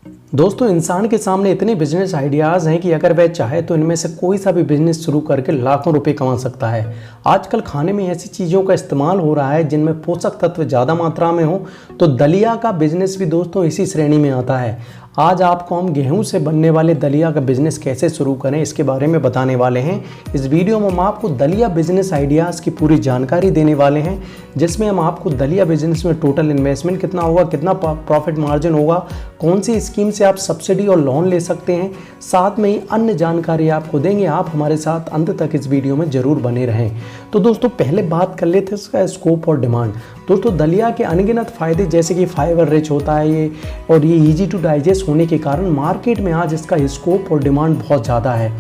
दोस्तों, इंसान के सामने इतने बिजनेस आइडियाज़ हैं कि अगर वह चाहे तो इनमें से कोई सा भी बिजनेस शुरू करके लाखों रुपए कमा सकता है। आजकल खाने में ऐसी चीज़ों का इस्तेमाल हो रहा है जिनमें पोषक तत्व ज़्यादा मात्रा में हो, तो दलिया का बिजनेस भी दोस्तों इसी श्रेणी में आता है। आज आपको हम गेहूं से बनने वाले दलिया का बिजनेस कैसे शुरू करें इसके बारे में बताने वाले हैं। इस वीडियो में हम आपको दलिया बिजनेस आइडियाज़ की पूरी जानकारी देने वाले हैं, जिसमें हम आपको दलिया बिजनेस में टोटल इन्वेस्टमेंट कितना होगा, कितना प्रॉफिट मार्जिन होगा, कौन सी स्कीम से आप सब्सिडी और लोन ले सकते हैं, साथ में ही अन्य जानकारी आपको देंगे। आप हमारे साथ अंत तक इस वीडियो में ज़रूर बने रहें। तो दोस्तों, पहले बात कर लेते हैं इसका स्कोप और डिमांड। दोस्तों, दलिया के अनगिनत फ़ायदे जैसे कि फाइबर रिच होता है ये, और ये ईजी टू डाइजेस्ट होने के कारण मार्केट में आज इसका स्कोप और डिमांड बहुत ज़्यादा है।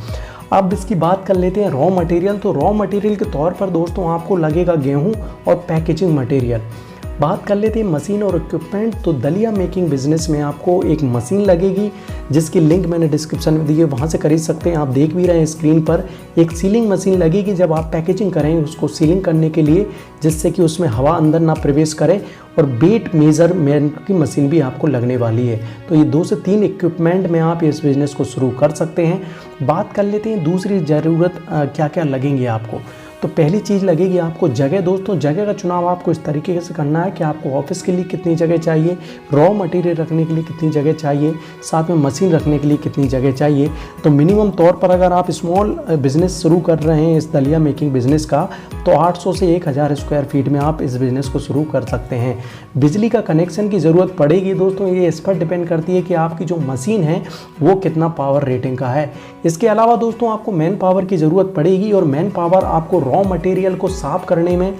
अब इसकी बात कर लेते हैं रॉ मटेरियल। तो रॉ मटेरियल के तौर पर दोस्तों आपको लगेगा गेहूं और पैकेजिंग मटेरियल। बात कर लेते हैं मशीन और इक्विपमेंट। तो दलिया मेकिंग बिजनेस में आपको एक मशीन लगेगी जिसकी लिंक मैंने डिस्क्रिप्शन में दी है, वहाँ से खरीद सकते हैं। आप देख भी रहे हैं स्क्रीन पर एक सीलिंग मशीन लगेगी जब आप पैकेजिंग करेंगे उसको सीलिंग करने के लिए, जिससे कि उसमें हवा अंदर ना प्रवेश करे। और वेट मेजरमेंट की मशीन भी आपको लगने वाली है। तो ये 2 से 3 इक्विपमेंट में आप इस बिज़नेस को शुरू कर सकते हैं। बात कर लेते हैं दूसरी ज़रूरत क्या क्या लगेंगे आपको। तो पहली चीज़ लगेगी आपको जगह। दोस्तों, जगह का चुनाव आपको इस तरीके से करना है कि आपको ऑफिस के लिए कितनी जगह चाहिए, रॉ मटेरियल रखने के लिए कितनी जगह चाहिए, साथ में मशीन रखने के लिए कितनी जगह चाहिए। तो मिनिमम तौर पर अगर आप स्मॉल बिजनेस शुरू कर रहे हैं इस दलिया मेकिंग बिजनेस का, तो 800 से 1000 स्क्वायर फीट में आप इस बिज़नेस को शुरू कर सकते हैं। बिजली का कनेक्शन की ज़रूरत पड़ेगी दोस्तों, ये इस पर डिपेंड करती है कि आपकी जो मशीन है वो कितना पावर रेटिंग का है। इसके अलावा दोस्तों आपको मैन पावर की ज़रूरत पड़ेगी, और मैन पावर आपको रॉ मटेरियल को साफ करने में,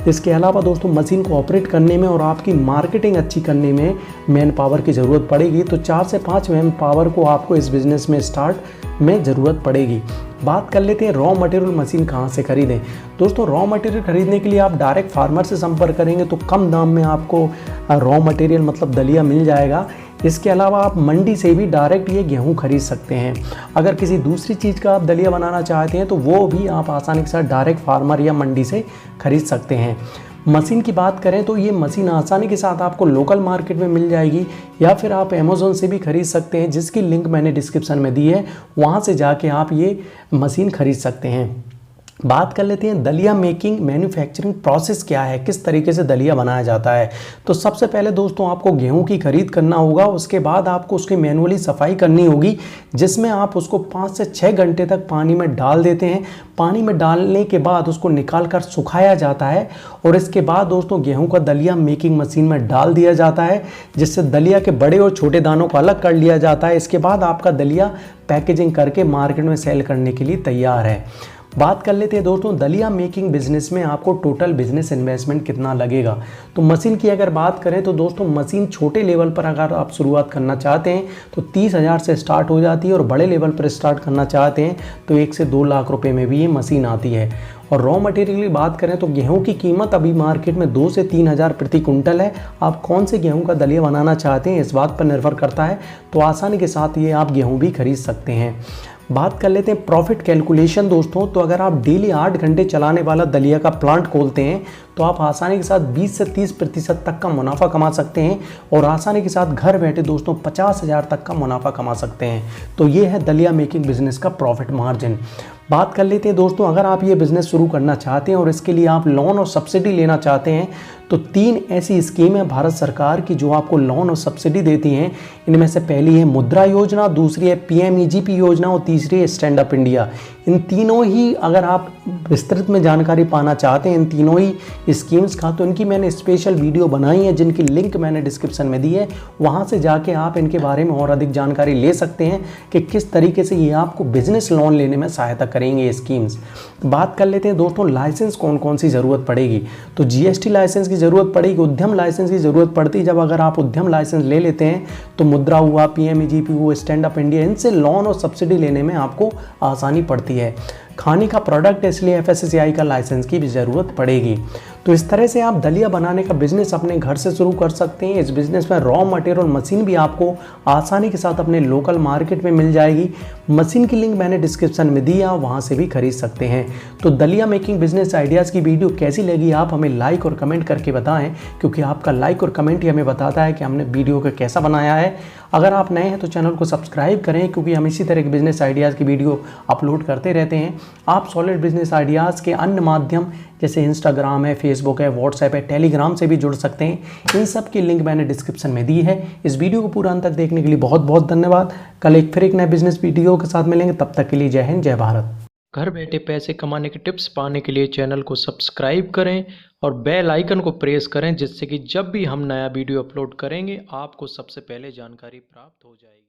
इसके अलावा दोस्तों मशीन को ऑपरेट करने में और आपकी मार्केटिंग अच्छी करने में मैन पावर की ज़रूरत पड़ेगी। तो 4 से 5 मैन पावर को आपको इस बिज़नेस में स्टार्ट में ज़रूरत पड़ेगी। बात कर लेते हैं रॉ मटेरियल मशीन कहाँ से खरीदें। दोस्तों, रॉ मटेरियल खरीदने के लिए आप डायरेक्ट फार्मर से संपर्क करेंगे तो कम दाम में आपको रॉ मटेरियल मतलब दलिया मिल जाएगा। इसके अलावा आप मंडी से भी डायरेक्ट ये गेहूं खरीद सकते हैं। अगर किसी दूसरी चीज़ का आप दलिया बनाना चाहते हैं तो वो भी आप आसानी के साथ डायरेक्ट फार्मर या मंडी से खरीद सकते हैं। मशीन की बात करें तो ये मशीन आसानी के साथ आपको लोकल मार्केट में मिल जाएगी, या फिर आप अमेज़ॉन से भी खरीद सकते हैं, जिसकी लिंक मैंने डिस्क्रिप्शन में दी है। वहाँ से जाके आप ये मशीन खरीद सकते हैं। बात कर लेते हैं दलिया मेकिंग मैन्युफैक्चरिंग प्रोसेस क्या है, किस तरीके से दलिया बनाया जाता है। तो सबसे पहले दोस्तों आपको गेहूं की खरीद करना होगा, उसके बाद आपको उसकी मैनुअली सफाई करनी होगी, जिसमें आप उसको 5 से 6 घंटे तक पानी में डाल देते हैं। पानी में डालने के बाद उसको निकाल कर सुखाया जाता है, और इसके बाद दोस्तों गेहूं का दलिया मेकिंग मशीन में डाल दिया जाता है, जिससे दलिया के बड़े और छोटे दानों को अलग कर लिया जाता है। इसके बाद आपका दलिया पैकेजिंग करके मार्केट में सेल करने के लिए तैयार है। बात कर लेते हैं दोस्तों दलिया मेकिंग बिजनेस में आपको टोटल बिजनेस इन्वेस्टमेंट कितना लगेगा। तो मशीन की अगर बात करें तो दोस्तों मशीन छोटे लेवल पर अगर आप शुरुआत करना चाहते हैं तो 30,000 से स्टार्ट हो जाती है, और बड़े लेवल पर स्टार्ट करना चाहते हैं तो 1 से 2 लाख रुपए में भी ये मशीन आती है। और रॉ मटेरियल की बात करें तो गेहूं की कीमत अभी मार्केट में 2 से 3,000 प्रति कुंटल है। आप कौन से गेहूं का दलिया बनाना चाहते हैं इस बात पर निर्भर करता है, तो आसानी के साथ ये आप गेहूं भी खरीद सकते हैं। बात कर लेते हैं प्रॉफिट कैलकुलेशन दोस्तों। तो अगर आप डेली 8 घंटे चलाने वाला दलिया का प्लांट खोलते हैं तो आप आसानी के साथ 20 से 30% तक का मुनाफा कमा सकते हैं, और आसानी के साथ घर बैठे दोस्तों 50,000 तक का मुनाफा कमा सकते हैं। तो ये है दलिया मेकिंग बिजनेस का प्रॉफिट मार्जिन। बात कर लेते हैं दोस्तों, अगर आप ये बिज़नेस शुरू करना चाहते हैं और इसके लिए आप लोन और सब्सिडी लेना चाहते हैं तो 3 ऐसी स्कीम है भारत सरकार की जो आपको लोन और सब्सिडी देती हैं। इनमें से पहली है मुद्रा योजना, दूसरी है PMEGP योजना, और तीसरी है स्टैंड अप इंडिया। इन तीनों ही अगर आप विस्तृत में जानकारी पाना चाहते हैं इन तीनों ही स्कीम्स का, तो इनकी मैंने स्पेशल वीडियो बनाई है जिनकी लिंक मैंने डिस्क्रिप्शन में दी है। वहाँ से जाके आप इनके बारे में और अधिक जानकारी ले सकते हैं कि किस तरीके से ये आपको बिजनेस लोन लेने में सहायता करेंगे स्कीम्स। बात कर लेते हैं दोस्तों लाइसेंस कौन कौन सी ज़रूरत पड़ेगी। तो GST लाइसेंस की ज़रूरत पड़ेगी, उद्यम लाइसेंस की ज़रूरत पड़ती है। जब अगर आप उद्यम लाइसेंस ले लेते हैं तो मुद्रा हुआ, PMEGP हुआ, स्टैंड अप इंडिया, इनसे लोन और सब्सिडी लेने में आपको आसानी पड़ती है। खाने का प्रोडक्ट है इसलिए FSSAI का लाइसेंस की भी ज़रूरत पड़ेगी। तो इस तरह से आप दलिया बनाने का बिज़नेस अपने घर से शुरू कर सकते हैं। इस बिज़नेस में रॉ मटेरियल मशीन भी आपको आसानी के साथ अपने लोकल मार्केट में मिल जाएगी। मशीन की लिंक मैंने डिस्क्रिप्शन में दी है, आप वहाँ से भी खरीद सकते हैं। तो दलिया मेकिंग बिजनेस आइडियाज़ की वीडियो कैसी लगी आप हमें लाइक और कमेंट करके बताएं, क्योंकि आपका लाइक और कमेंट ही हमें बताता है कि हमने वीडियो को कैसा बनाया है। अगर आप नए हैं तो चैनल को सब्सक्राइब करें, क्योंकि हम इसी तरह के बिजनेस आइडियाज़ की वीडियो अपलोड करते रहते हैं। आप सॉलिड बिजनेस आइडियाज़ के अन्य माध्यम जैसे इंस्टाग्राम है, फेसबुक है, व्हाट्सएप है, टेलीग्राम से भी जुड़ सकते हैं। इन सब की लिंक मैंने डिस्क्रिप्शन में दी है। इस वीडियो को पूरा अंत तक देखने के लिए बहुत बहुत धन्यवाद। कल फिर एक नए बिजनेस वीडियो के साथ मिलेंगे, तब तक के लिए जय हिंद, जय भारत। घर बैठे पैसे कमाने के टिप्स पाने के लिए चैनल को सब्सक्राइब करें और बेल आइकन को प्रेस करें, जिससे कि जब भी हम नया वीडियो अपलोड करेंगे आपको सबसे पहले जानकारी प्राप्त हो जाएगी।